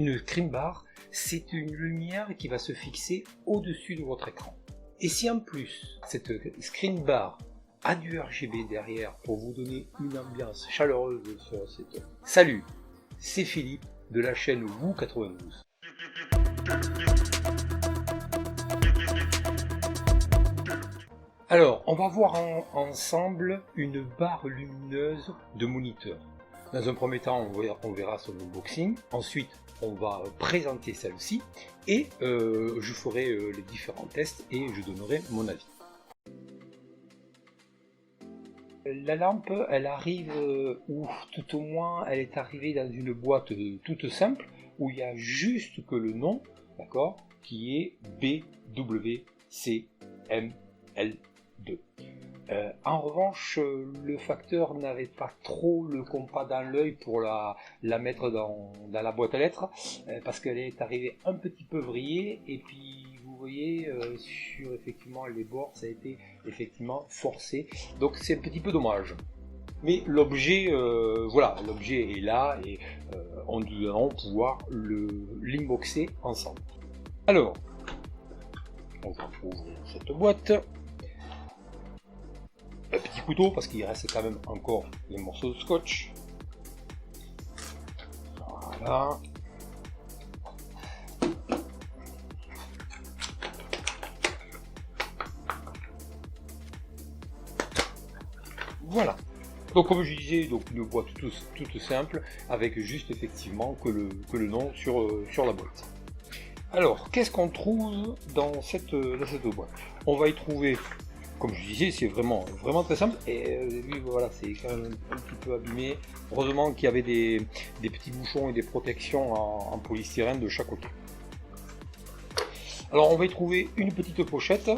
Une screen bar, c'est une lumière qui va se fixer au-dessus de votre écran. Et si en plus, cette screen bar a du RGB derrière pour vous donner une ambiance chaleureuse sur cette... Salut, c'est Philippe de la chaîne Woo92. Alors, on va voir ensemble une barre lumineuse de moniteur. Dans un premier temps, on verra son unboxing. Ensuite, on va présenter celle-ci et je ferai les différents tests et je donnerai mon avis. La lampe, elle arrive, ou tout au moins, elle est arrivée dans une boîte toute simple où il y a juste que le nom, d'accord, qui est BWCML2. En revanche, le facteur n'avait pas trop le compas dans l'œil pour la mettre dans la boîte à lettres, parce qu'elle est arrivée un petit peu vrillée, et puis vous voyez, sur effectivement les bords, ça a été effectivement forcé, donc c'est un petit peu dommage. Mais l'objet, voilà, l'objet est là, et nous allons pouvoir l'inboxer ensemble. Alors, on va ouvrir cette boîte. Un petit couteau parce qu'il reste quand même encore les morceaux de scotch. Voilà. Voilà. Donc comme je disais, donc une boîte toute simple avec juste effectivement que le nom sur la boîte. Alors qu'est-ce qu'on trouve dans cette boîte? On va y trouver, comme je disais, c'est vraiment très simple, et lui voilà, c'est quand même un petit peu abîmé. Heureusement qu'il y avait des petits bouchons et des protections en polystyrène de chaque côté. Alors on va y trouver une petite pochette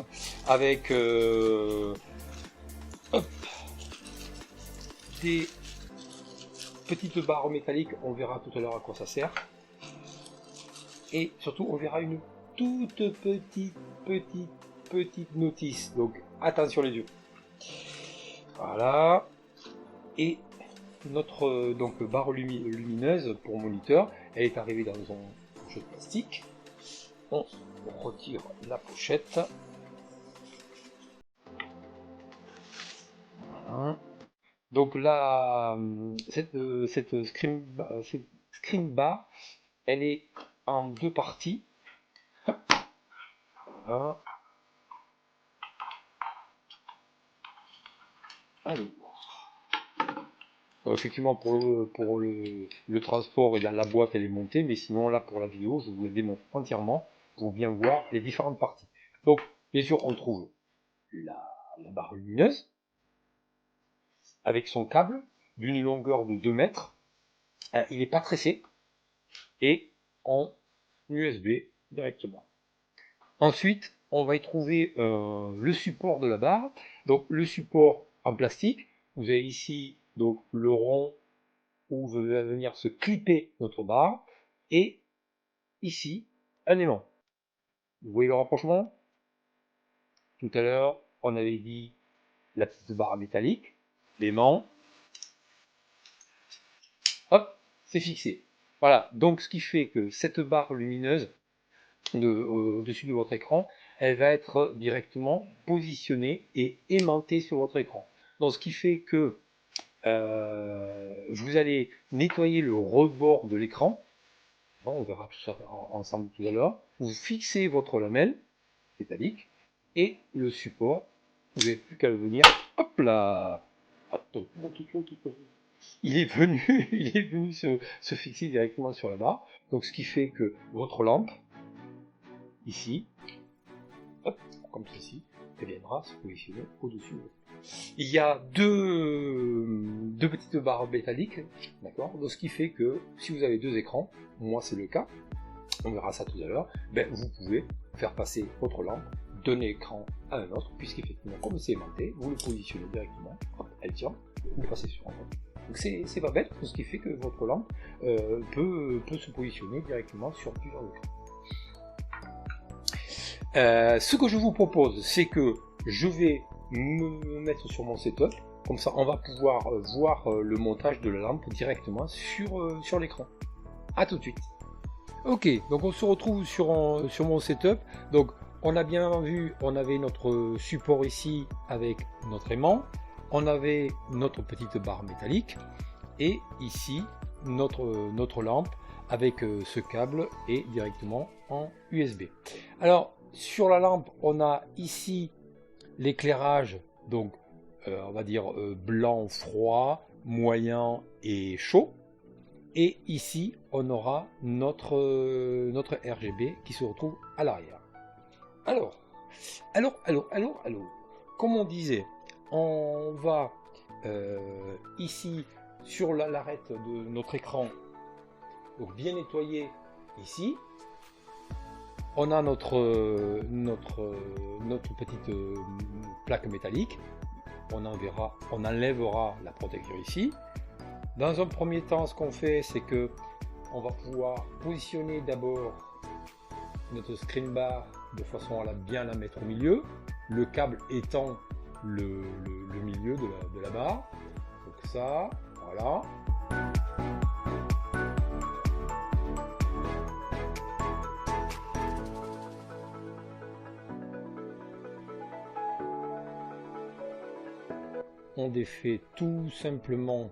avec des petites barres métalliques, on verra tout à l'heure à quoi ça sert. Et surtout on verra une toute petite notice, donc attention les yeux. Voilà. Et notre barre lumineuse pour moniteur, elle est arrivée dans un jeu de plastique. On retire la pochette. Voilà. Donc là, cette screen bar, elle est en deux parties. Voilà. Alors, effectivement pour le transport et dans la boîte elle est montée, mais sinon là pour la vidéo je vous la démontre entièrement pour bien voir les différentes parties. Donc bien sûr on trouve la barre lumineuse avec son câble d'une longueur de 2 mètres. Il n'est pas tressé et en USB directement. Ensuite on va y trouver le support de la barre, donc le support en plastique. Vous avez ici donc le rond où va venir se clipper notre barre, et ici un aimant. Vous voyez le rapprochement? Tout à l'heure on avait dit la petite barre métallique, l'aimant, hop, c'est fixé. Voilà, donc ce qui fait que cette barre lumineuse au-dessus de votre écran, elle va être directement positionnée et aimantée sur votre écran. Donc ce qui fait que vous allez nettoyer le rebord de l'écran. On verra tout ça ensemble tout à l'heure. Vous fixez votre lamelle métallique et le support, vous n'avez plus qu'à le venir, hop là, il est venu se fixer directement sur la barre. Donc ce qui fait que votre lampe ici, hop, comme ceci, elle viendra se positionner au-dessus. Il y a deux petites barres métalliques, d'accord. Donc ce qui fait que si vous avez deux écrans, moi c'est le cas, on verra ça tout à l'heure, ben, vous pouvez faire passer votre lampe d'un écran à un autre, puisqu'effectivement comme c'est aimanté, vous le positionnez directement, elle tient, vous passez sur un autre. Donc c'est pas bête, ce qui fait que votre lampe peut se positionner directement sur plusieurs écrans. Ce que je vous propose, c'est que je vais me mettre sur mon setup, comme ça on va pouvoir voir le montage de la lampe directement sur l'écran. A tout de suite. Ok, donc on se retrouve sur mon setup. Donc on a bien vu, on avait notre support ici avec notre aimant, on avait notre petite barre métallique et ici notre lampe avec ce câble et directement en USB. Alors sur la lampe, on a ici l'éclairage, donc on va dire blanc, froid, moyen et chaud. Et ici, on aura notre RGB qui se retrouve à l'arrière. Alors, comme on disait, on va ici sur l'arête de notre écran, donc bien nettoyer ici. On a notre petite plaque métallique. On enlèvera la protection ici. Dans un premier temps, ce qu'on fait, c'est que on va pouvoir positionner d'abord notre screen bar de façon à bien la mettre au milieu, le câble étant le milieu de la barre. Donc ça, voilà. On défait tout simplement.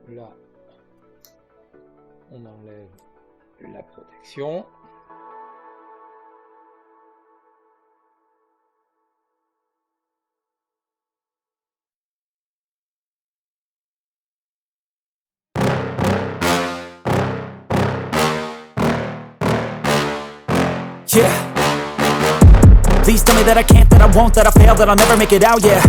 Là, on enlève la protection. Yeah. Please tell me that I can't, that I won't, that I fail, that I'll never make it out, yeah.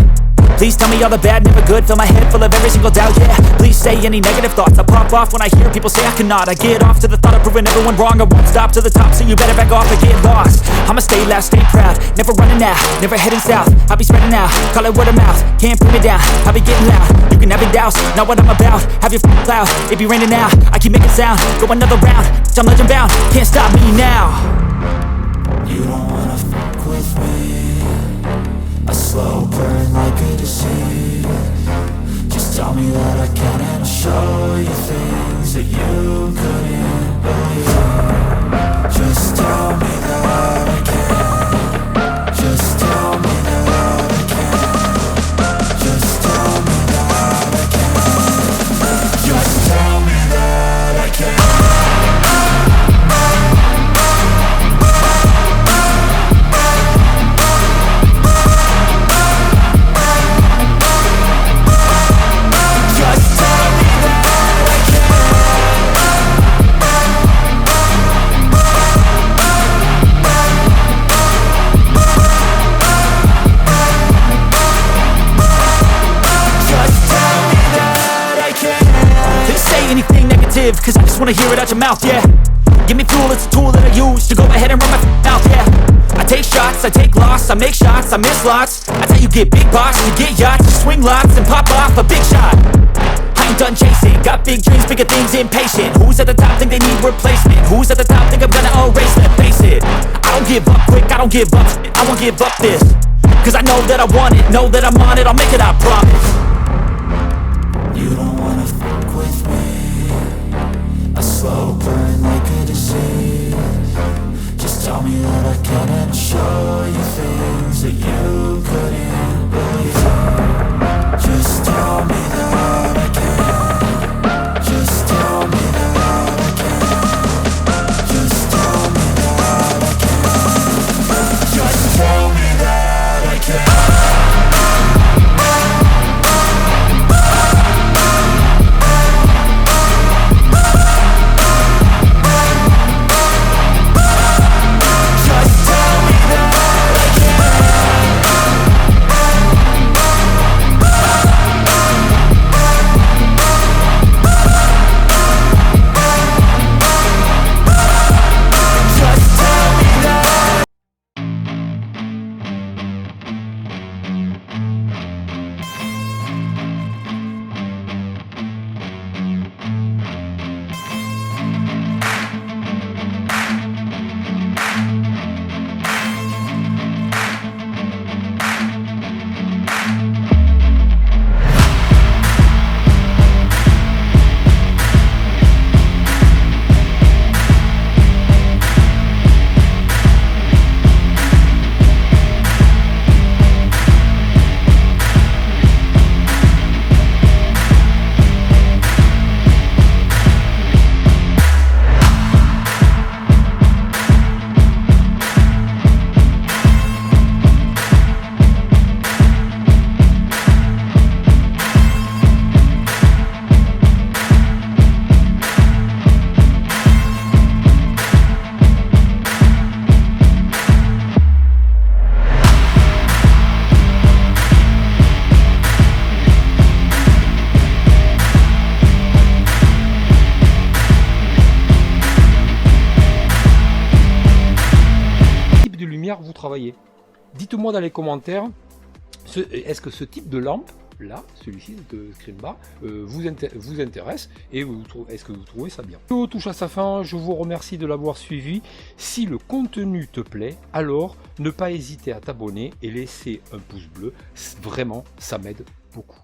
Please tell me all the bad, never good, fill my head full of every single doubt, yeah. Please say any negative thoughts, I pop off when I hear people say I cannot. I get off to the thought of proving everyone wrong, I won't stop to the top, so you better back off and get lost. I'ma stay loud, stay proud, never running out, never heading south. I'll be spreading out, call it word of mouth, can't put me down, I'll be getting loud. You can have your doubts, not what I'm about, have your f***ing cloud, it be raining now. I keep making sound, go another round, I'm legend bound, can't stop me now. You don't wanna fuck with me, a slow burn like a disease. Just tell me that I can and I'll show you things that you couldn't believe. Just tell me that I can. Just tell me that I can. Just tell me that I can. Just tell me that I can. Cause I just wanna hear it out your mouth, yeah. Give me fuel, it's a tool that I use to go ahead and run my mouth, yeah. I take shots, I take loss, I make shots, I miss lots. That's how you get big box, you get yachts, you swing lots and pop off a big shot. I ain't done chasing, got big dreams, bigger things, impatient. Who's at the top think they need replacement? Who's at the top think I'm gonna erase them? Face it, I don't give up quick, I don't give up shit, I won't give up this. Cause I know that I want it, know that I'm on it, I'll make it, I promise. You don't wanna fuck with me, a slow burn like a disease. Just tell me that I can and I'll show you things that you couldn't believe. Just tell me that I can. Just tell me that I can. Just tell me that I can. Just tell me that I can. lumière vous travaillez. Dites-moi dans les commentaires, est-ce que ce type de lampe, là, celui-ci de Screenbar, vous intéresse et est-ce que vous trouvez ça bien? La vidéo touche à sa fin, je vous remercie de l'avoir suivi. Si le contenu te plaît, alors ne pas hésiter à t'abonner et laisser un pouce bleu, vraiment ça m'aide beaucoup.